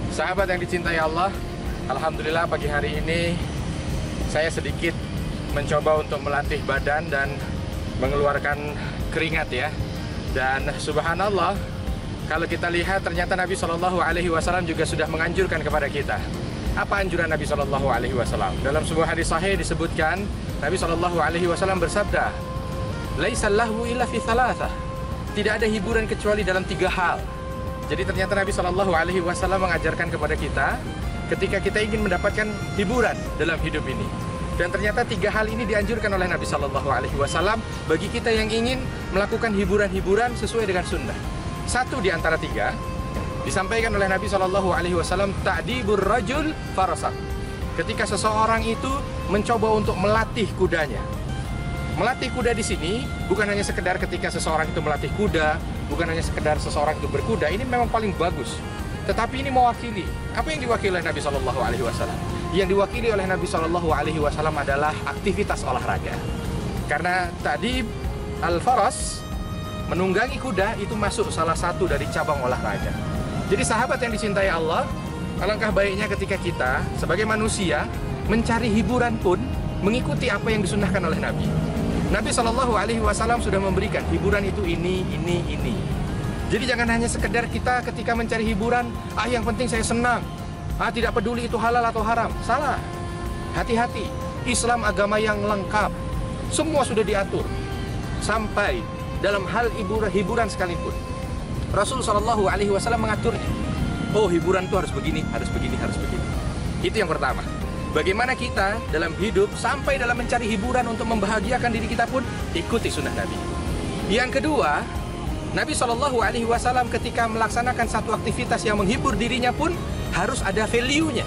Sahabat yang dicintai Allah, alhamdulillah pagi hari ini saya sedikit mencoba untuk melatih badan dan mengeluarkan keringat ya. Dan subhanallah, kalau kita lihat ternyata Nabi SAW juga sudah menganjurkan kepada kita. Apa anjuran Nabi SAW? Dalam sebuah hadis sahih disebutkan Nabi SAW bersabda, "Laisal lahu illa fi thalathah." Tidak ada hiburan kecuali dalam 3 hal. Jadi ternyata Nabi SAW mengajarkan kepada kita ketika kita ingin mendapatkan hiburan dalam hidup ini. Dan ternyata 3 hal ini dianjurkan oleh Nabi SAW bagi kita yang ingin melakukan hiburan-hiburan sesuai dengan sunnah. 1 di antara 3 disampaikan oleh Nabi SAW, ta'dibur rajul farasak. Ketika seseorang itu mencoba untuk melatih kudanya. Melatih kuda di sini bukan hanya sekedar ketika seseorang itu melatih kuda, bukan hanya sekedar seseorang itu berkuda, ini memang paling bagus. Tetapi ini mewakili. Apa yang diwakili oleh Nabi SAW? Yang diwakili oleh Nabi SAW adalah aktivitas olahraga. Karena tadi al-faras, menunggangi kuda, itu masuk salah satu dari cabang olahraga. Jadi sahabat yang dicintai Allah, alangkah baiknya ketika kita sebagai manusia mencari hiburan pun mengikuti apa yang disunnahkan oleh Nabi. Nabi SAW sudah memberikan hiburan itu ini. Jadi jangan hanya sekedar kita ketika mencari hiburan, yang penting saya senang, tidak peduli itu halal atau haram. Salah. Hati-hati. Islam agama yang lengkap. Semua sudah diatur. Sampai dalam hal hiburan sekalipun. Rasul SAW mengaturnya. Oh, hiburan itu harus begini, harus begini, harus begini. Itu yang pertama. Bagaimana kita dalam hidup sampai dalam mencari hiburan untuk membahagiakan diri kita pun ikuti sunnah Nabi. Yang kedua, Nabi SAW ketika melaksanakan satu aktivitas yang menghibur dirinya pun harus ada value-nya,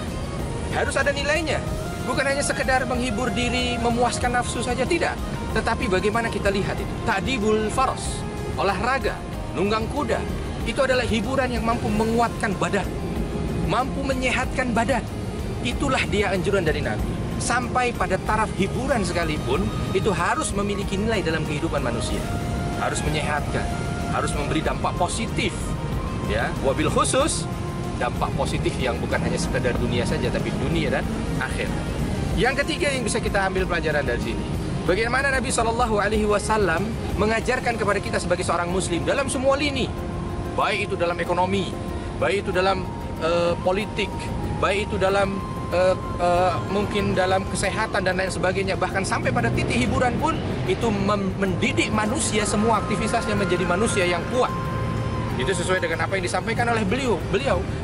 harus ada nilainya. Bukan hanya sekedar menghibur diri, memuaskan nafsu saja, tidak. Tetapi bagaimana kita lihat itu, ta'dibul faras, olahraga, nunggang kuda, itu adalah hiburan yang mampu menguatkan badan, mampu menyehatkan badan. Itulah dia anjuran dari Nabi. Sampai pada taraf hiburan sekalipun, itu harus memiliki nilai dalam kehidupan manusia. Harus menyehatkan, harus memberi dampak positif. Ya, wabil khusus, dampak positif yang bukan hanya sekedar dunia saja, tapi dunia dan akhir. Yang ketiga yang bisa kita ambil pelajaran dari sini, bagaimana Nabi SAW mengajarkan kepada kita sebagai seorang muslim dalam semua lini. Baik itu dalam ekonomi, baik itu dalam politik, baik itu dalam mungkin dalam kesehatan dan lain sebagainya, bahkan sampai pada titik hiburan pun itu mendidik manusia semua aktivitasnya menjadi manusia yang kuat. Itu sesuai dengan apa yang disampaikan oleh beliau.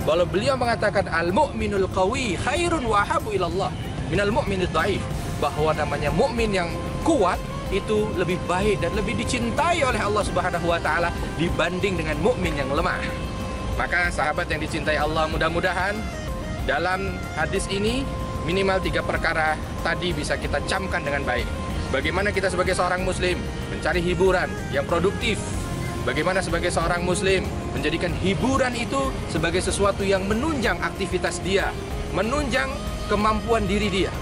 Kalau beliau mengatakan al-mu'minul qawi khairun wa ahabbu ilallah minal mu'minid dhaif, bahwa namanya mukmin yang kuat itu lebih baik dan lebih dicintai oleh Allah Subhanahu wa taala dibanding dengan mukmin yang lemah. Maka sahabat yang dicintai Allah, mudah-mudahan dalam hadis ini minimal 3 perkara tadi bisa kita camkan dengan baik. Bagaimana kita sebagai seorang muslim mencari hiburan yang produktif. Bagaimana sebagai seorang muslim menjadikan hiburan itu sebagai sesuatu yang menunjang aktivitas dia, menunjang kemampuan diri dia.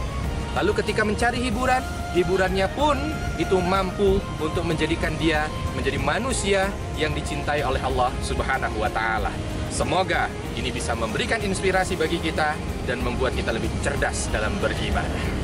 Lalu ketika mencari hiburan, hiburannya pun itu mampu untuk menjadikan dia menjadi manusia yang dicintai oleh Allah Subhanahu wa taala. Semoga ini bisa memberikan inspirasi bagi kita dan membuat kita lebih cerdas dalam beribadah.